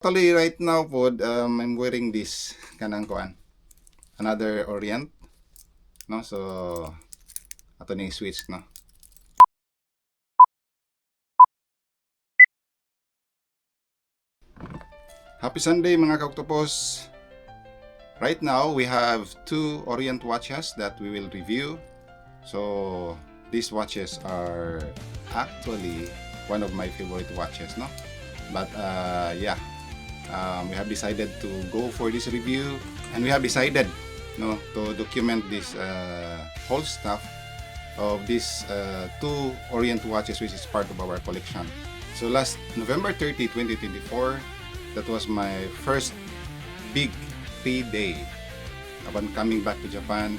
Actually, right now po, I'm wearing this kanang kuan, another Orient, no? So, ato ni switch, no? Happy Sunday mga ka-Octopus! Right now, we have two Orient watches that we will review. So, these watches are actually one of my favorite watches, no? But, yeah. We have decided to go for this review, and we have decided to document this whole stuff of these two Orient watches, which is part of our collection. So last November 30, 2024, that was my first big payday upon coming back to Japan.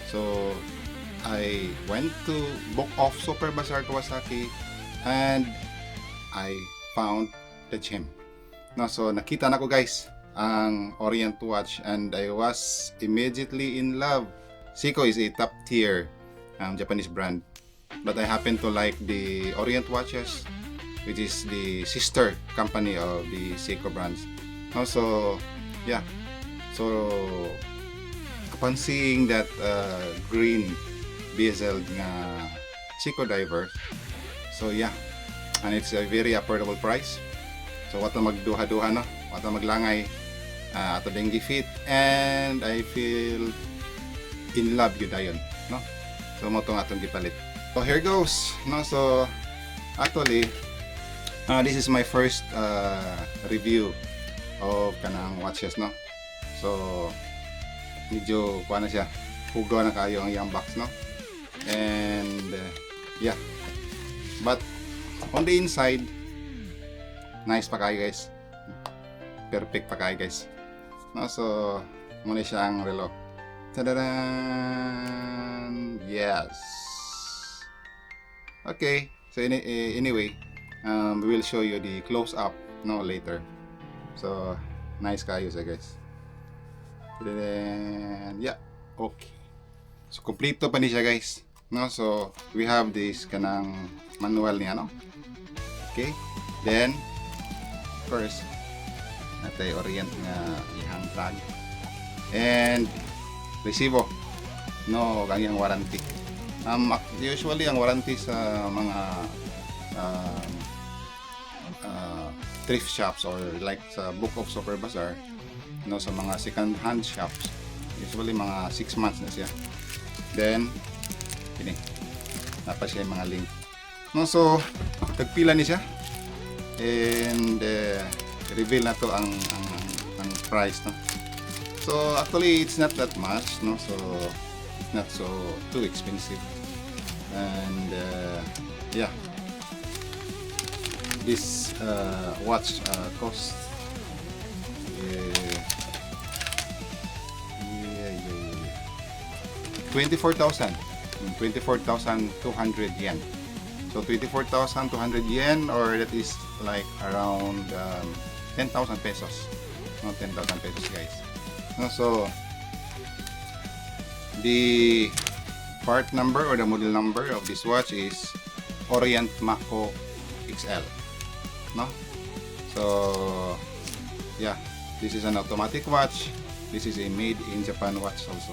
So I went to Book of Super Bazaar Kawasaki, and I found the gem. No, so nakita na ko guys ang Orient watch, and I was immediately in love. Seiko is a top tier Japanese brand, but I happen to like the Orient watches, which is the sister company of the Seiko brands. No, so yeah, so upon seeing that green bezel nga Seiko diver, so yeah, and it's a very affordable price. So wato magduha-duha, no? Wato maglangay ato ding gifit, and I feel in love gyud dayon, no? So mo tong atong gipalit. So here goes, no? So actually this is my first review of kanang watches, no? So medyo kuha na siya, hugaw na kayo ang iyang box, no? And yeah, but on the inside, nice pa kayo guys, perfect pa kayo guys, no? So muna siya ang relo. Tadadan! Yes. Okay, so anyway, we will show you the close up, no, later. So nice kayo siya guys. Tadadan! Yeah, okay. So kompleto pa ni siya guys, no? So we have this kanang manual niya, no? Okay, then first natay Orient nga ihang tag and resibo, no, kanyang warranty. Usually ang warranty sa mga thrift shops or like sa Book of Super Bazaar, no, sa mga second hand shops, usually mga 6 months na siya. Then ini napa siya mga link, no? So tagpila ni siya, and reveal na to ang price, no? So actually it's not that much, no? So it's not so too expensive, and yeah, this watch cost 24,200 yen. So 24,200 yen, or that is like around 10,000 pesos. No, 10,000 pesos guys. No, so the part number or the model number of this watch is Orient Mako XL. No? So yeah, this is an automatic watch. This is a made in Japan watch also.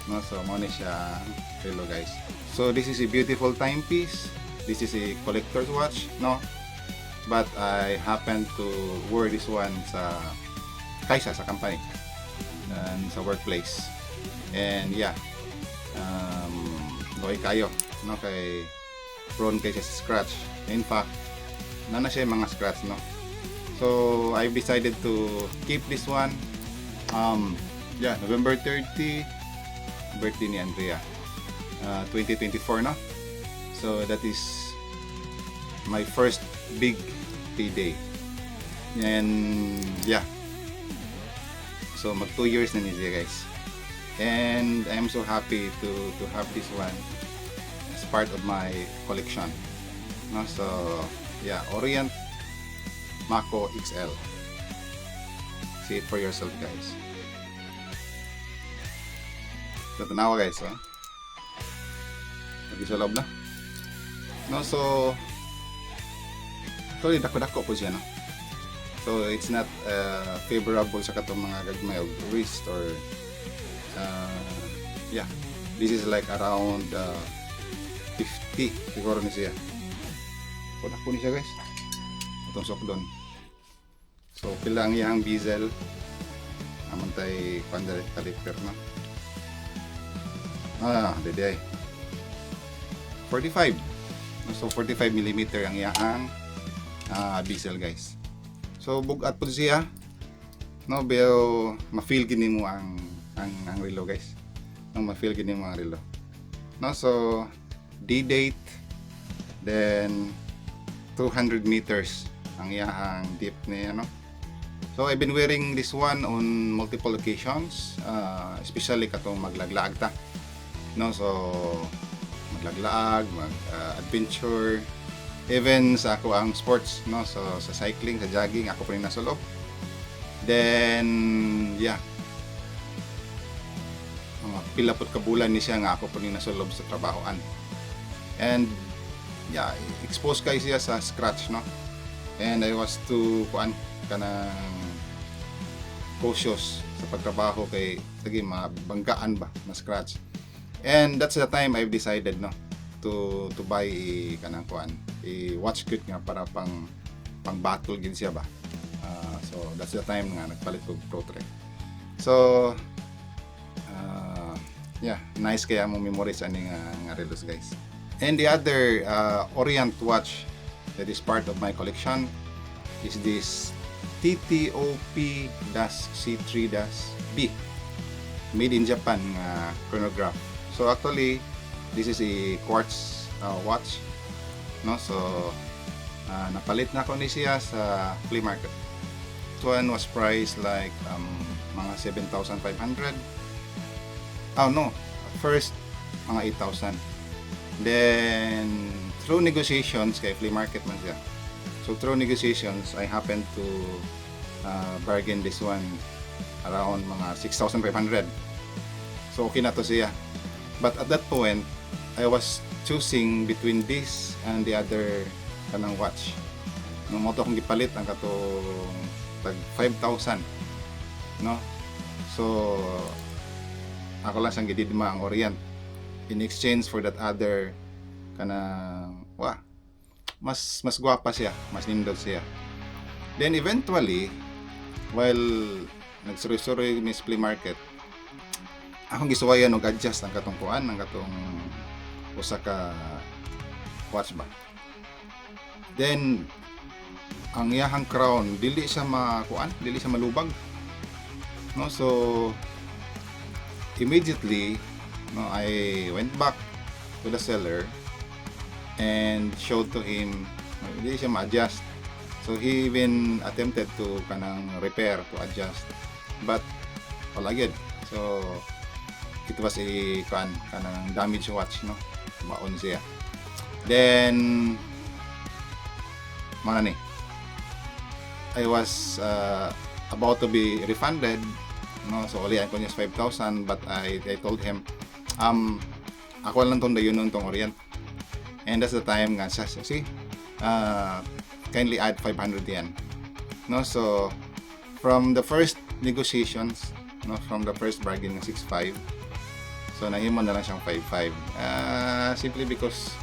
No, so mo ni siya hello guys. So this is a beautiful timepiece. This is a collector's watch, no? But I happen to wear this one sa kaysa sa company and sa workplace. And yeah, loy kayo, no, kay prone kay sa scratch. In fact, na siya mga scratch, no? So I've decided to keep this one. Yeah, November 30, birthday ni Andrea, 2024, no? So that is my first big payday, and yeah, so mag 2 years na niya guys, and I'm so happy to have this one as part of my collection, no? So yeah, Orient Mako XL, see it for yourself guys. So tanawa guys, oh, lagi sa loob na, no? So actually dako-dako po siya, no? So it's not favorable sa katong mga gagmay og wrist or yeah, this is like around 50 siguro ni siya. Kunak po ni siya guys, itong sokdon. So pila ang iyang bezel, amon tay pandari caliper na. Dede ay 45. So 45 mm ang iyang bezel guys. So bugat po siya, no, pero ma-feel gini mo ang relo guys, no, ma-feel gini mo ang relo, no. So D-date, then 200 meters ang iyang deep niya, no. So I've been wearing this one on multiple occasions, especially katong maglaglaag ta, no. So maglaglaag, adventure, even sa ako ang sports, no. So sa cycling, sa jogging, ako pa rin nasa loob. Then yeah, mga pilapot ka bulan ni siya nga ako pa rin nasa loob sa trabahoan. And yeah, exposed kay siya sa scratch, no. And I was to kanang cautious sa pagtrabaho kay sige mabanggaan ba na scratch. And that's the time I've decided, no, to buy kanang watch kit nga para pang battle gid siya ba. So that's the time nga nagpalit ko Pro Trek. So yeah, nice kaya mo memorize ani nga relos guys. And the other Orient watch that is part of my collection is this TTOP-C3-B, made in Japan chronograph. So actually this is a quartz watch, no. So napalit na ko ni siya sa flea market. This one was priced like mga 7,500. Oh no, first mga 8,000. Then through negotiations kay flea market man siya. So through negotiations I happened to bargain this one around mga 6,500. So okay na to siya. But at that point I was choosing between this and the other kanang watch. Nung mo to akong gipalit ang katong tag 5,000, no. So ako lang sang gididma ang Orient in exchange for that other kanang mas gwapa siya, mas nindot siya. Then eventually while nagsuroy-suroy mi sa flea market, akong gisuwayan og adjust ang katong kuan, ang katong usa ka watch ba. Then ang iyahang crown dili siya dili siya malubag, no. So immediately, no, I went back to the seller and showed to him hindi siya ma-adjust. So he even attempted to kanang repair, to adjust, but wala gyud. So it was a kanang damaged watch, no, baon siya. Then mana ni, I was about to be refunded, no. So ulian ko niya 5,000, but I told him ako lang tong dayon tong Orient. And that's the time nga siya, see, kindly add 500 yen, no. So from the first negotiations, no, from the first bargain ng 6,500, so nahimo na lang siyang 5,500, simply because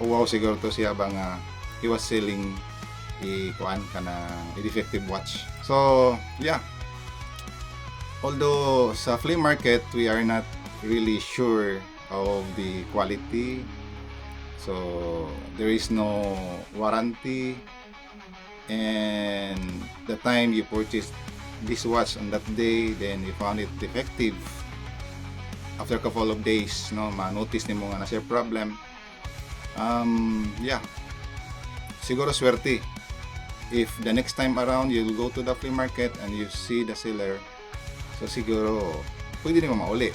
wow siguro to siya ba nga he was selling a defective watch. So yeah, although sa flea market we are not really sure of the quality, so there is no warranty, and the time you purchase this watch on that day, then you found it defective after a couple of days, no, ma-notice nimo nga na siya problem. Yeah, siguro swerte if the next time around you'll go to the flea market and you see the seller, so siguro pwede nimo mauli.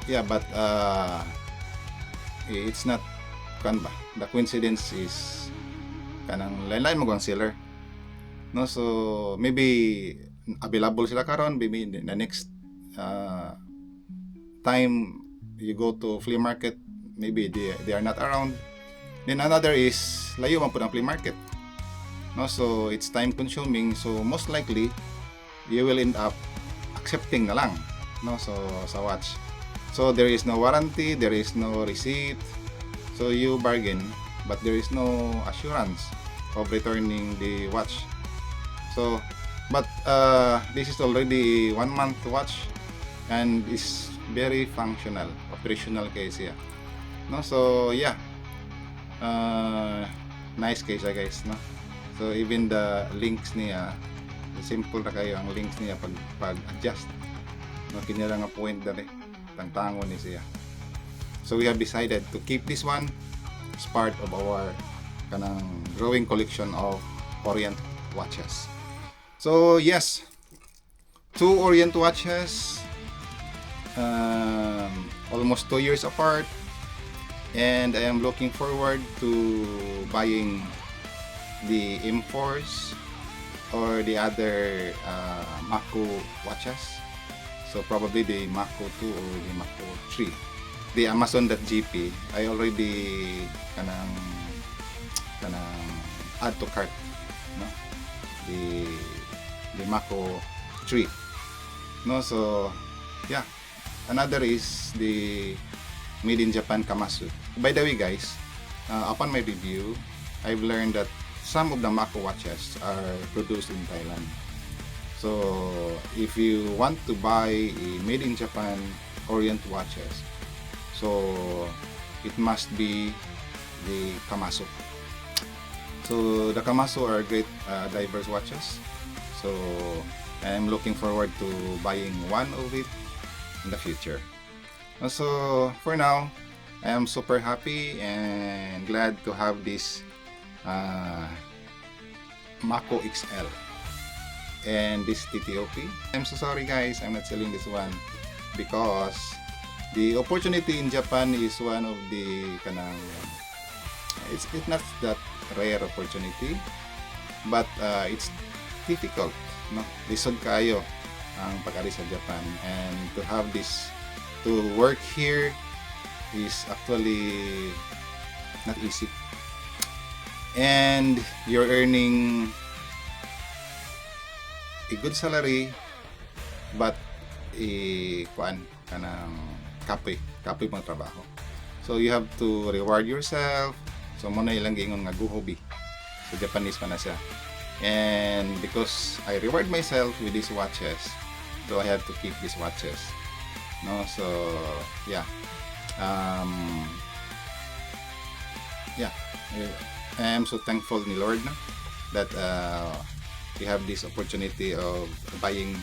Yeah, but it's not the coincidence is kanang lain-lain mo ang seller, no. So maybe available sila karon, maybe the next time you go to flea market, maybe they are not around. Then another is layo man po ang flea market, no, so it's time consuming, so most likely you will end up accepting na lang, no, so sa watch. So there is no warranty, there is no receipt, so you bargain but there is no assurance of returning the watch. So but this is already 1 month watch and is very functional, operational case siya, no, so yeah, nice case siya guys, no. So even the links niya, simple na kayo ang links niya pag adjust, no, kinira nga point dali tangtangon ni siya. So we have decided to keep this one as part of our kanang growing collection of Orient watches. So yes, 2 Orient watches, almost 2 years apart, and I am looking forward to buying the M4s or the other Mako watches. So probably the Mako 2 or the Mako 3. The Amazon.gp, I already kanang add to cart, no, the Mako 3, no. So yeah, another is the made in Japan Kamasu. By the way guys, upon my review, I've learned that some of the Mako watches are produced in Thailand. So if you want to buy a made in Japan Orient watches, so it must be the Kamasu. So the Kamasu are great diverse watches. So I'm looking forward to buying one of it in the future. So for now, I am super happy and glad to have this Mako XL and this TTOP. I'm so sorry guys, I'm not selling this one because the opportunity in Japan is one of the kanang it's not that rare opportunity, but it's difficult, no, lisod kayo ang pag-ari sa Japan, and to have this to work here is actually not easy, and you're earning a good salary but kuan kanang kapoy pang trabaho. So you have to reward yourself. So mo na ilang gingon nga guhobi, so Japanese pa na siya, and because I reward myself with these watches, so I have to keep these watches, no. So yeah, yeah, I am so thankful ni Lord, no, that we have this opportunity of buying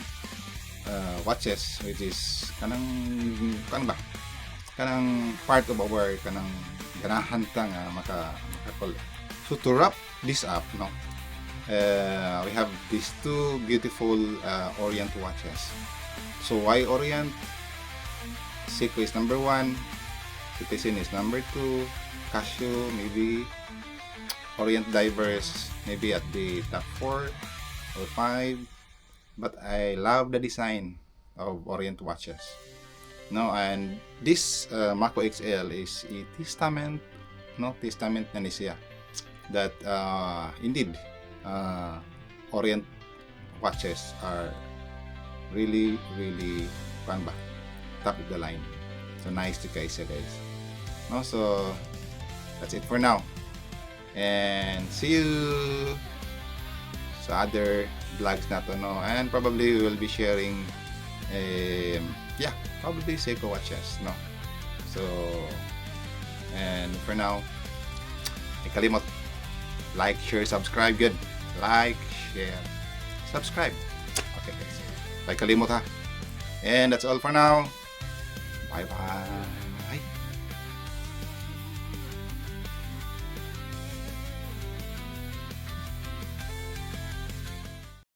watches, which is kanang part of our kanang ganahan ta nga makakol. So to wrap this up, no, we have these 2 beautiful Orient watches. So why Orient? Seiko is number 1, Citizen is number 2, Casio maybe, Orient Divers maybe at the top 4 or 5, but I love the design of Orient watches, no. And this Mako XL is a testament, no, testament na ni siya that indeed Orient watches are really top of the line. So nice to guys, no. So that's it for now, and see you sa other vlogs na to, no, and probably we will be sharing yeah, probably Seiko watches, no. So and for now, ikalimot like, share, subscribe, good, like, share, subscribe, okay guys, like kalimot ha, and that's all for now, bye bye.